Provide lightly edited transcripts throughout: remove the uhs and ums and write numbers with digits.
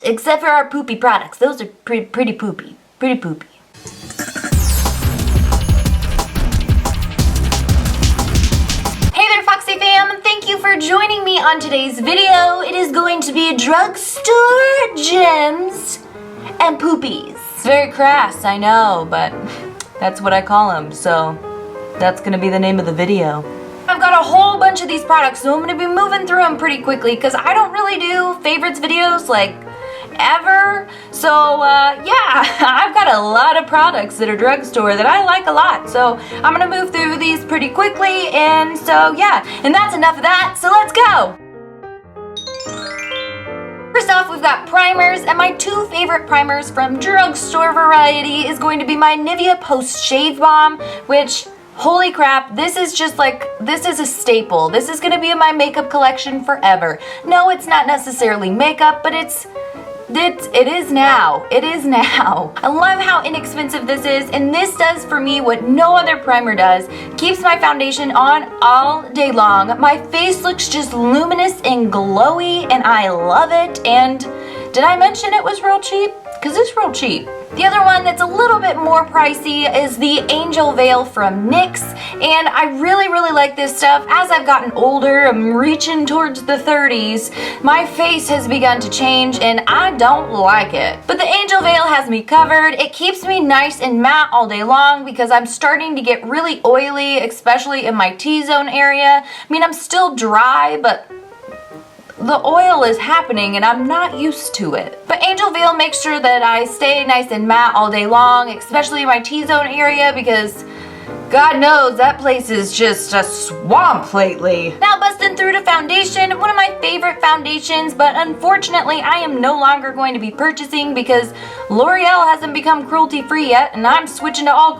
Except for our poopy products. Those are pretty poopy. Pretty poopy. Hey there, Foxy fam! Thank you for joining me on today's video. It is going to be drugstore gems and poopies. It's very crass, I know, but that's what I call them, so that's gonna be the name of the video. I've got a whole bunch of these products, so I'm gonna be moving through them pretty quickly because I don't really do favorites videos like ever. So yeah, I've got a lot of products that are drugstore that I like a lot. So I'm gonna move through these pretty quickly, and so yeah, and that's enough of that, so let's go! First off, we've got primers, and my two favorite primers from drugstore variety is going to be my Nivea Post Shave Balm, which, holy crap, this is just like, this is a staple. This is gonna be in my makeup collection forever. No, it's not necessarily makeup, but it is now. It is now. I love how inexpensive this is, and this does for me what no other primer does. Keeps my foundation on all day long. My face looks just luminous and glowy, and I love it. And did I mention it was real cheap? Because it's real cheap. The other one that's a little bit more pricey is the Angel Veil from NYX, and I really like this stuff. As I've gotten older, I'm reaching towards the 30s, my face has begun to change and I don't like it. But the Angel Veil has me covered. It keeps me nice and matte all day long because I'm starting to get really oily, especially in my T-zone area. I mean, I'm still dry, but the oil is happening and I'm not used to it. But Angel Veil makes sure that I stay nice and matte all day long, especially in my T-zone area, because God knows that place is just a swamp lately. Now busting through to foundation, one of my favorite foundations, but unfortunately I am no longer going to be purchasing because Loreal hasn't become cruelty free yet, and I'm switching to all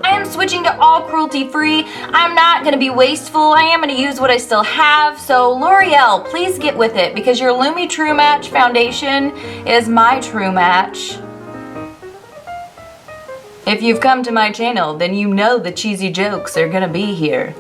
I am switching to all cruelty free. I'm not going to be wasteful. I am going to use what I still have. So Loreal, please get with it because your Lumi True Match foundation is my true match. If you've come to my channel, then you know the cheesy jokes are gonna be here,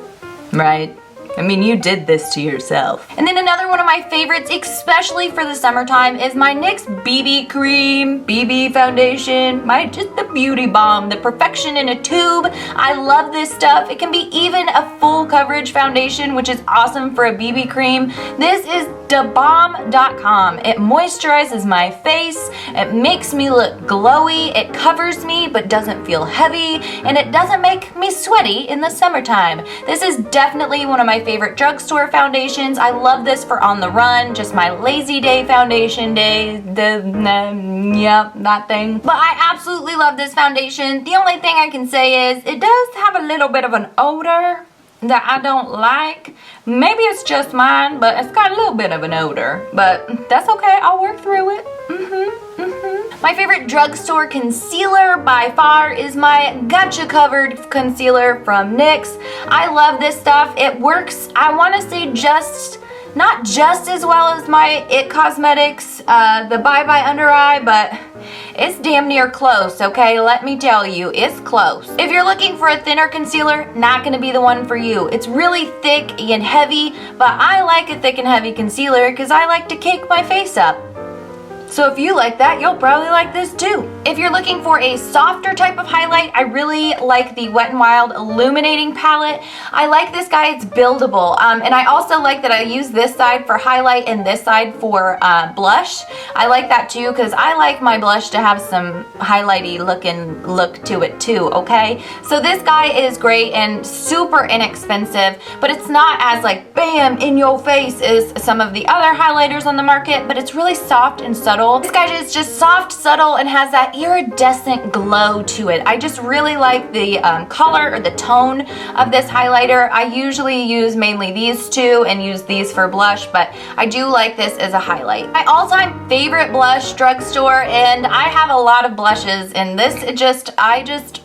right? I mean, you did this to yourself. And then another one of my favorites, especially for the summertime, is my NYX BB cream, BB foundation, just the beauty bomb, the perfection in a tube. I love this stuff. It can be even a full coverage foundation, which is awesome for a BB cream. This is thebomb.com. It moisturizes my face. It makes me look glowy. It covers me but doesn't feel heavy, and it doesn't make me sweaty in the summertime. This is definitely one of my favorite drugstore foundations. I love this for on the run, just my lazy day foundation day, yep, that thing. But I absolutely love this foundation. The only thing I can say is it does have a little bit of an odor that I don't like. Maybe it's just mine, but it's got a little bit of an odor, but that's okay, I'll work through it. My favorite drugstore concealer by far is my Gotcha Covered concealer from NYX. I love this stuff. It works, I want to say not just as well as my IT Cosmetics, the Bye Bye Under Eye, but it's damn near close, okay? Let me tell you, it's close. If you're looking for a thinner concealer, not gonna be the one for you. It's really thick and heavy, but I like a thick and heavy concealer because I like to cake my face up. So if you like that, you'll probably like this too. If you're looking for a softer type of highlight, I really like the Wet n Wild Illuminating Palette. I like this guy, it's buildable. And I also like that I use this side for highlight and this side for blush. I like that too because I like my blush to have some highlighty look to it too, okay? So this guy is great and super inexpensive, but it's not as like bam in your face as some of the other highlighters on the market, but it's really soft and subtle. This guy is just soft, subtle, and has that iridescent glow to it. I just really like the color or the tone of this highlighter. I usually use mainly these two and use these for blush, but I do like this as a highlight. My all-time favorite blush, drugstore, and I have a lot of blushes, and this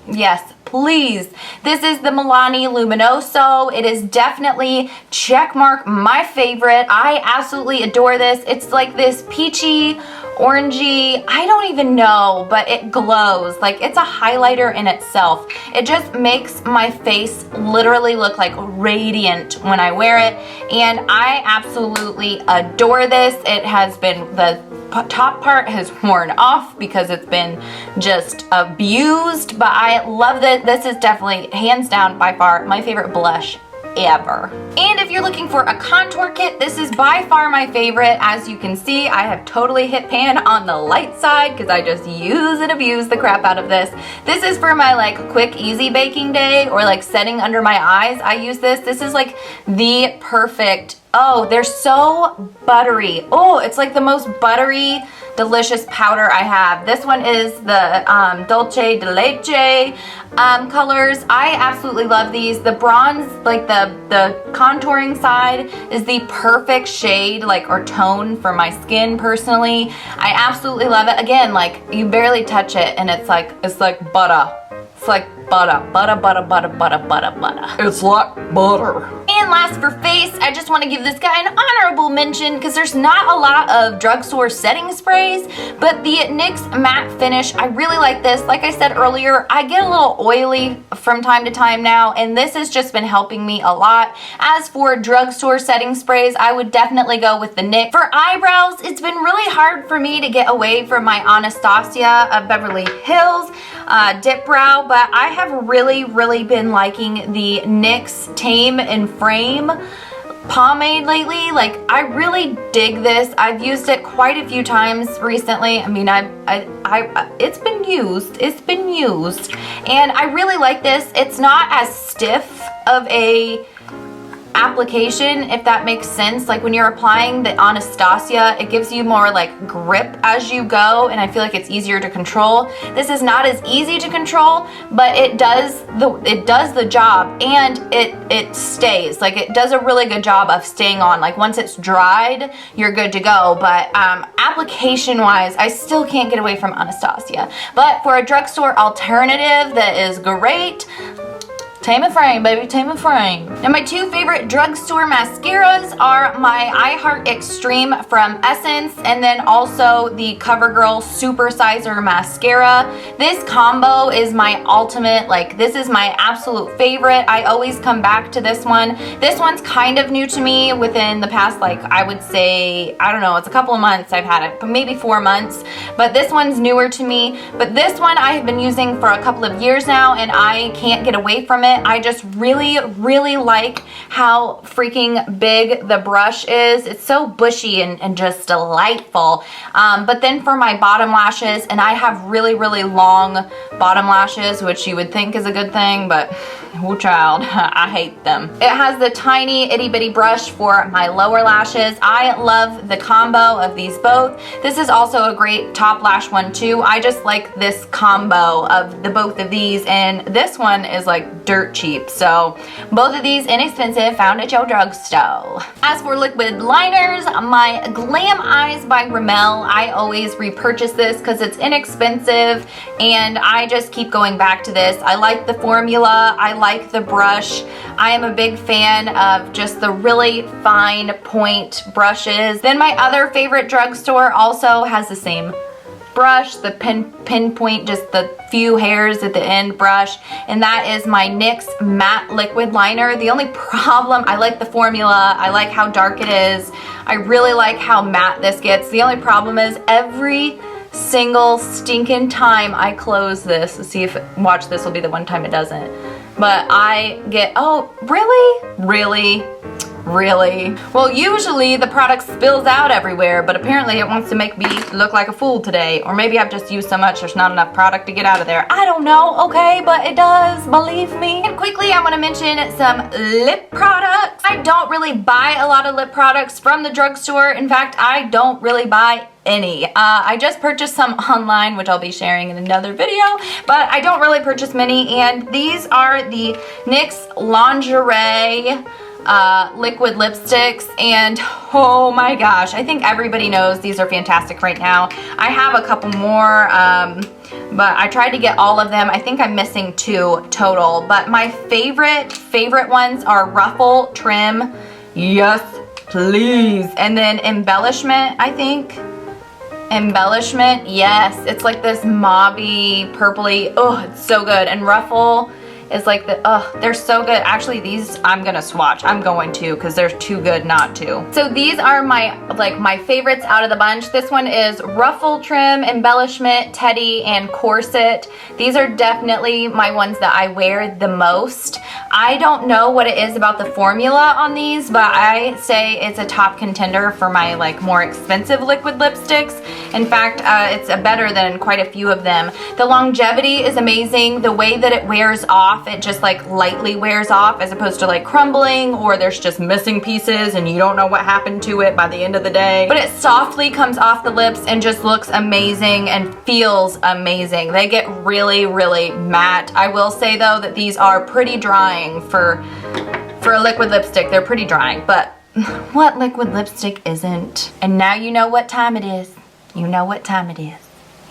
yes, please. This is the Milani Luminoso. It is definitely checkmark my favorite. I absolutely adore this. It's like this peachy orangey. I don't even know, but it glows. Like, it's a highlighter in itself. It just makes my face literally look like radiant when I wear it, and I absolutely adore this. It has been, the top part has worn off because it's been just abused, but I love that. This is definitely, hands down, by far my favorite blush ever. And if you're looking for a contour kit, this is by far my favorite. As you can see, I have totally hit pan on the light side because I just use and abuse the crap out of this. This is for my like quick easy baking day or like setting under my eyes. I use this. This is like the perfect, oh, they're so buttery. Oh, it's like the most buttery, delicious powder I have. This one is the Dulce de Leche colors. I absolutely love these. The bronze, like the contouring side, is the perfect shade, like, or tone for my skin personally. I absolutely love it. Again, like, you barely touch it and it's like butter. It's like butter, butter, butter, butter, butter, butter, butter. It's like butter. And last for face, I just want to give this guy an honorable mention because there's not a lot of drugstore setting sprays, but the NYX matte finish, I really like this. Like I said earlier, I get a little oily from time to time now, and this has just been helping me a lot. As for drugstore setting sprays, I would definitely go with the NYX. For eyebrows, it's been really hard for me to get away from my Anastasia of Beverly Hills dip brow, but I have really been liking the NYX Tame and Frame pomade lately. Like, I really dig this. I've used it quite a few times recently. I mean, it's been used, and I really like this. It's not as stiff of a application, if that makes sense. Like, when you're applying the Anastasia, it gives you more like grip as you go, and I feel like it's easier to control. This is not as easy to control, but it does the job, and it stays. Like, it does a really good job of staying on. Like, once it's dried, you're good to go. But application wise, I still can't get away from Anastasia. But for a drugstore alternative that is great, Tame and Frame, baby, Tame and Frame. And my two favorite drugstore mascaras are my I Heart Extreme from Essence, and then also the CoverGirl Super Sizer Mascara. This combo is my ultimate, like, this is my absolute favorite. I always come back to this one. This one's kind of new to me within the past, like, I would say, I don't know, it's a couple of months I've had it, but maybe 4 months. But this one's newer to me. But this one I have been using for a couple of years now, and I can't get away from it. I just really like how freaking big the brush is. It's so bushy and just delightful. But then for my bottom lashes, and I have really long bottom lashes, which you would think is a good thing, but oh child, I hate them. It has the tiny itty bitty brush for my lower lashes. I love the combo of these both. This is also a great top lash one too. I just like this combo of the both of these, and this one is like dirt cheap. So both of these inexpensive, found at your drugstore. As for liquid liners, my Glam Eyes by Rimmel, I always repurchase this because it's inexpensive, and I just keep going back to this. I like the formula. I like the brush. I am a big fan of just the really fine point brushes. Then my other favorite drugstore also has the same brush, the pinpoint, just the few hairs at the end brush, and that is my NYX matte liquid liner. The only problem, I like the formula, I like how dark it is, I really like how matte this gets. The only problem is every single stinking time I close this, see if, watch, this will be the one time it doesn't, but I get, oh, really? Well, usually the product spills out everywhere, but apparently it wants to make me look like a fool today. Or maybe I've just used so much there's not enough product to get out of there. I don't know, okay, but it does, believe me. And quickly, I want to mention some lip products. I don't really buy a lot of lip products from the drugstore. In fact, I don't really buy any. I just purchased some online, which I'll be sharing in another video, but I don't really purchase many, and these are the NYX Lingerie liquid lipsticks, and oh my gosh, I think everybody knows these are fantastic right now. I have a couple more, but I tried to get all of them. I think I'm missing 2 total, but my favorite ones are Ruffle Trim, yes please, and then Embellishment, I think. embellishment, yes, it's like this mauvey, purpley, oh, it's so good. And Ruffle is like the, oh, they're so good. Actually, these I'm gonna swatch. I'm going to, because they're too good not to. So these are my favorites out of the bunch. This one is Ruffle Trim, Embellishment, Teddy, and Corset. These are definitely my ones that I wear the most. I don't know what it is about the formula on these, but I say it's a top contender for my like more expensive liquid lipsticks. In fact, it's better than quite a few of them. The longevity is amazing. The way that it wears off, it just like lightly wears off as opposed to like crumbling, or there's just missing pieces and you don't know what happened to it by the end of the day. But it softly comes off the lips and just looks amazing and feels amazing. They get really, really matte. I will say though that these are pretty drying for a liquid lipstick. They're pretty drying, but what liquid lipstick isn't? And now you know what time it is. You know what time it is.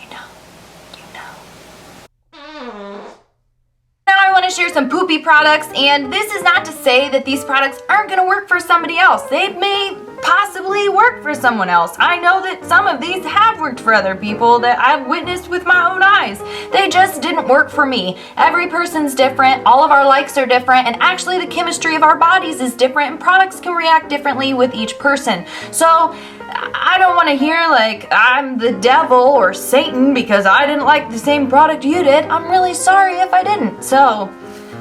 You know. Now I want to share some poopy products, and this is not to say that these products aren't going to work for somebody else. They may possibly work for someone else. I know that some of these have worked for other people that I've witnessed with my own eyes. They just didn't work for me. Every person's different, all of our likes are different, and actually the chemistry of our bodies is different, and products can react differently with each person. So I don't want to hear like I'm the devil or Satan because I didn't like the same product you did. I'm really sorry if I didn't. So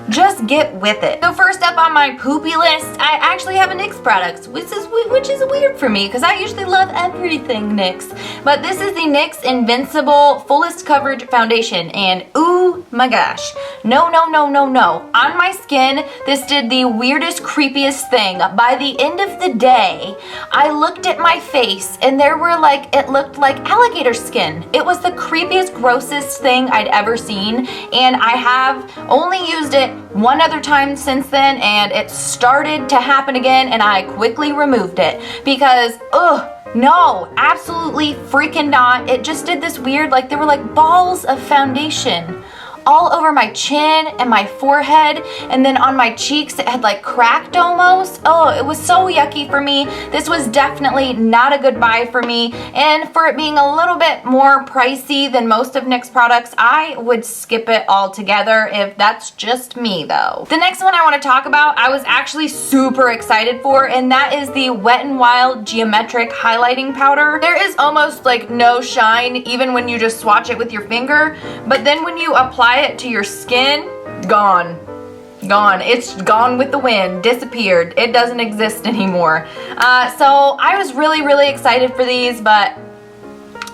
just get with it. So first up on my poopy list, I actually have a NYX product, which is weird for me because I usually love everything NYX. But this is the NYX Invincible Fullest Coverage Foundation, and ooh my gosh. No. On my skin, this did the weirdest, creepiest thing. By the end of the day, I looked at my face and there were like, it looked like alligator skin. It was the creepiest, grossest thing I'd ever seen, and I have only used it one other time since then, and it started to happen again, and I quickly removed it because, ugh, no, absolutely freaking not. It just did this weird, like there were like balls of foundation all over my chin and my forehead, and then on my cheeks it had like cracked almost. Oh, it was so yucky for me. This was definitely not a good buy for me, and for it being a little bit more pricey than most of NYX products, I would skip it altogether if that's just me though. The next one I want to talk about, I was actually super excited for, and that is the Wet n Wild Geometric Highlighting Powder. There is almost like no shine even when you just swatch it with your finger, but then when you apply it to your skin, gone. It's gone with the wind, disappeared. It doesn't exist anymore. So I was really excited for these, but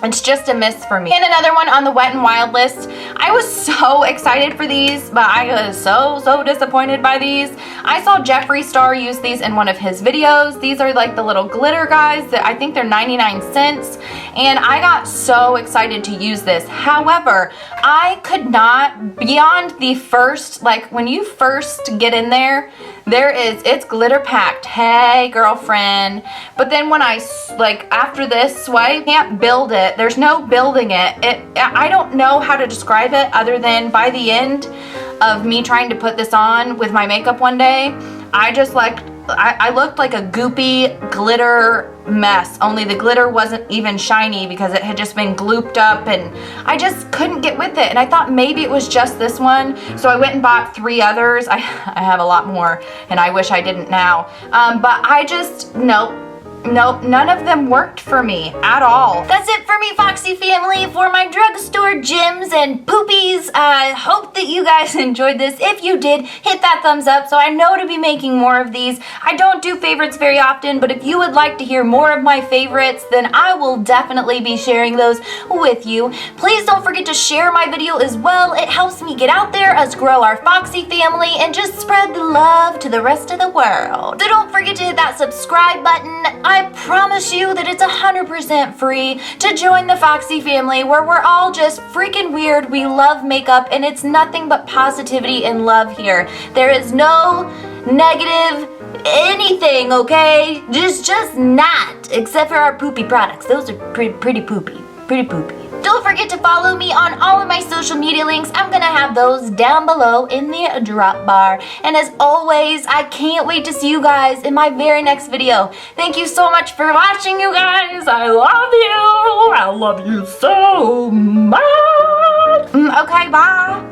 it's just a miss for me. And another one on the Wet n Wild list. I was so excited for these, but I was so disappointed by these. I saw Jeffree Star use these in one of his videos. These are like the little glitter guys that I think they're 99 cents. And I got so excited to use this. However, I could not, beyond the first, like when you first get in there, it's glitter packed. Hey, girlfriend. But then when I, like after this swipe, can't build it. There's no building it. I don't know how to describe it other than by the end of me trying to put this on with my makeup one day, I just like, I looked like a goopy glitter mess, only the glitter wasn't even shiny because it had just been glooped up, and I just couldn't get with it. And I thought maybe it was just this one, so I went and bought 3 others. I have a lot more, and I wish I didn't now. But I just, nope, none of them worked for me at all. That's it for me, Foxy family, for my drugstore gems and poopies. I hope that you guys enjoyed this. If you did, hit that thumbs up so I know to be making more of these. I don't do favorites very often, but if you would like to hear more of my favorites, then I will definitely be sharing those with you. Please don't forget to share my video as well. It helps me get out there, us grow our Foxy family, and just spread the love to the rest of the world. So don't forget to hit that subscribe button. I promise you that it's 100% free to join the Foxy family, where we're all just freaking weird. We love makeup, and it's nothing but positivity and love here. There is no negative anything, okay? Just not, except for our poopy products. Those are pretty poopy. Don't forget to follow me on all of my social media links. I'm gonna have those down below in the drop bar. And as always, I can't wait to see you guys in my very next video. Thank you so much for watching, you guys. I love you. I love you so much. Okay, bye.